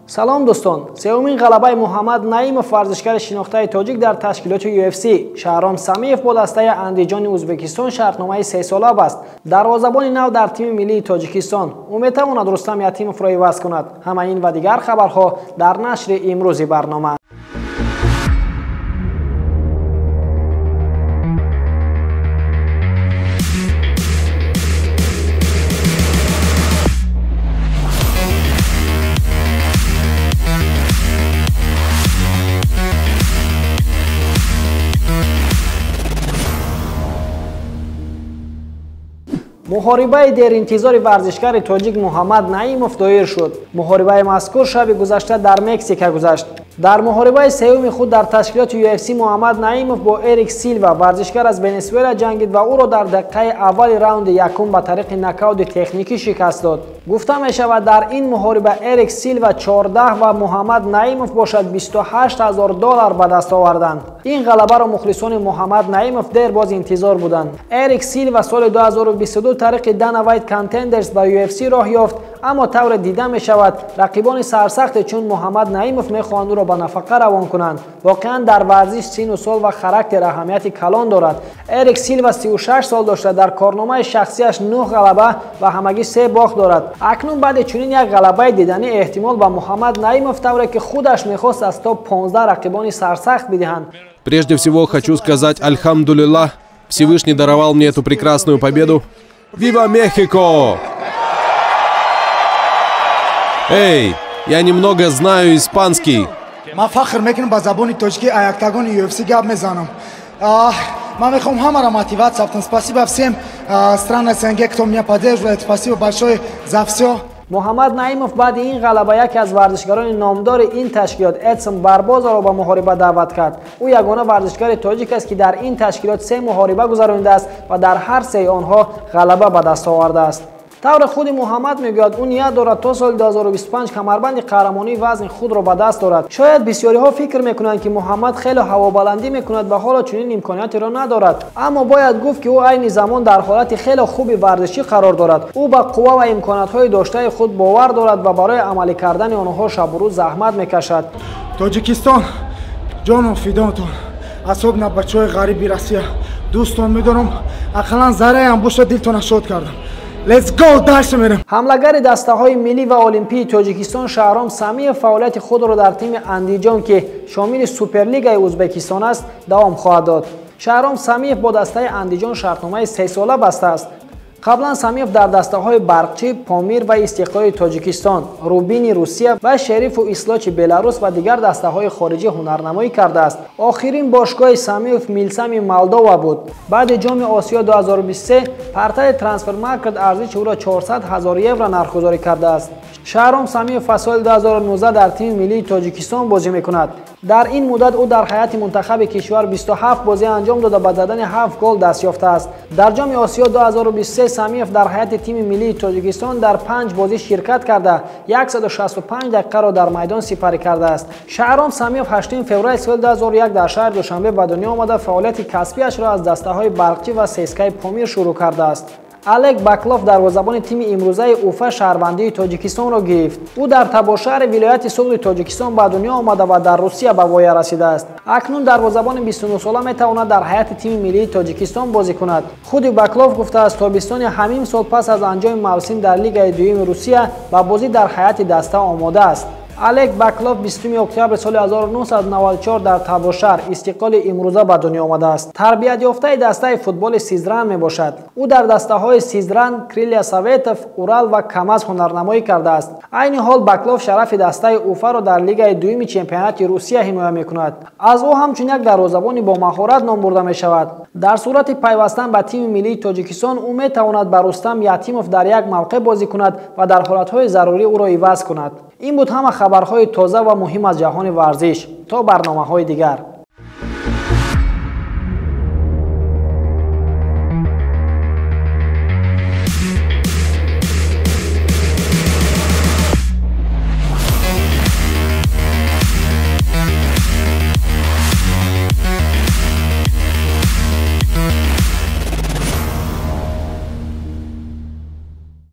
سلام دوستان، سومین غلبه محمد نعیمов ورزشکار شناخته تاجیک در تشکیلات UFC شهرام سمیف با دسته اندیجان ازبکستان شرطنامه 3 ساله بست. دروازه‌بان نو در تیم ملی تاجیکستان میتواند رستم یتیمov را عوض کند. همه این و دیگر خبرها در نشر امروزی برنامه. محاربه در انتظار ورزشکار تاجیک محمد نعیمov دایر شد. محاربه مذکور شب گذشته در مکزیک گذشت. در محاربه سوم خود در تشکیلات UFC محمد نعیمov با اریک سیلوا ورزشکار از ونزوئلا جنگید و او را در دقیقه اول راوند یکم به طریق نکاوت تکنیکی شکست داد. گفته می شود در این محاربه اریک سیلوا 14 و محمد نعیمov باشد $28,000 به دست آوردند. این غلبه را مخلصان محمد نعیمov دیر باز انتظار بودند. اریک سیلوا سال 2022 طریق دانا وایت کانتندرز به UFC راه یافت، اما طور دیده می شود رقیبان سرسخت چون محمد نعیمov میخواهند او را به نفقه روان کنند. واقعا در ورزش سن و سال و خاراکتر اهمیت کلان دارد. اریک سیلوا 36 سال داشته، در کارنامه شخصیش 9 غلبه و همگی 3 باخت دارد. اکنون بعد چنین یک غلبه دیدنی احتمال به محمد نعیمov طوری که خودش میخواست از تا 15 رقیبان سرسخت بدهند. Прежде всего хочу сказать альхамдулиллах, Всевышний даровал мне эту прекрасную победу. Вива Мехико! Эй, я немного знаю испанский. من فخر میکنم با زبان تاجیکی ایاکتگان UFC گپ میزنم. من میخوام همه را мотивация автом. Спасибо всем стран СНГ, кто меня поддерживает. Спасибо большое за все. محمد نعیمov بعد این غلبه یکی از ورزشکاران نامدار این تشکیلات ادسون باربوزا را به محاربه دعوت کرد. او یگانه ورزشکار تاجیک است که در این تشکیلات 3 محاربه گذرانده است و در هر 3 آنها غلبه به دست آورده است. طور خود محمد میگوید او نیت دارد تا سال 2025 کمربند قهرمانی وزن خود را به دست دارد. شاید بسیاری ها فکر میکنند که محمد خیلی هوابلندی میکند و حالا چنین امکاناتی را ندارد، اما باید گفت که او عین زمان در حالت خیلی خوبی ورزشی قرار دارد. او به قوه و امکانات های داشته خود باور دارد و برای عملی کردن آنها شب و روز زحمت میکشد. تاجیکستان جان و فداتون، особенно بچهای غریبی روسیه دوستان میدارم، اقلا ذره هم باشه دلتون شاد کردم. Let's go داشت میرم. حمله‌گر دسته‌های ملی و المپی تاجیکستان شهرام سمیف فعالیت خود را در تیم اندیجان که شامل سوپرلیگ ازبکستان است دوام خواهد داد. شهرام سمیف با دسته اندیجان شرطنامه 3 ساله بسته است. قبلا سمیف در دسته‌های برقچی، پامیر و استقلال تاجیکستان، روبین روسیه و شریف و اسلاچ بلاروس و دیگر دسته‌های خارجی هنرنمایی کرده است. آخرین باشگاه سمیف میلسم مولداوا بود. بعد جام آسیا 2023 پرتای ترانسفر مارکت ارزش او را 400,000 یورو نرخ‌گذاری کرده است. شهرام سمیف سال 2019 در تیم ملی تاجیکستان بازی می‌کند. در این مدت او در هیئت منتخب کشور 27 بازی انجام داده و با زدن 7 گل دست یافته است. در جام آسیا 2023 سمیف در هیئت تیم ملی تاجیکستان در 5 بازی شرکت کرده 165 دقیقه را در میدان سپری کرده است. شهرام سمیف 8 فوریه سال 2001 در شهر دوشنبه به دنیا آمده فعالیت کسبیش را از دسته‌های برقچی و سیسکای پامیر شروع کرده است. الک باکلوف دروازه‌بان تیم امروزه اوفا شهروندی تاجیکستان را گرفت. او در تباشر ولایت صلح تاجیکستان به دنیا آمده و در روسیه به وای رسیده است. اکنون دروازه‌بان 29 ساله میتواند در هیئت تیم ملی تاجیکستان بازی کند. خود باکلوف گفته است تابستان همین سال پس از انجام موسم در لیگ دوم روسیه و بازی در هیئت دسته آماده است. الک باکلوف 20 اکتبر سال 1994 در تباشر استقلال امروزه به دنیا آمده است. تربیت یافته دسته فوتبال سیزران می باشد. او در دسته های سیزران، کریلیا سویتوف، اورال و کاماز هنرنمایی کرده است. عین حال باکلوف شرف دسته اوفا را در لیگ دوم چمپیونات روسیه حمایت می کند. از او همچنین یک دروازه‌بان با مهارت نام برده می شود. در صورت پیوستن به تیم ملی تاجیکستان او می تواند با رستم یتیمov در یک موقع بازی کند و در حالت‌های ضروری او را عوض کند. این بود همه خبرهای تازه و مهم از جهان ورزش. تا برنامه‌های دیگر.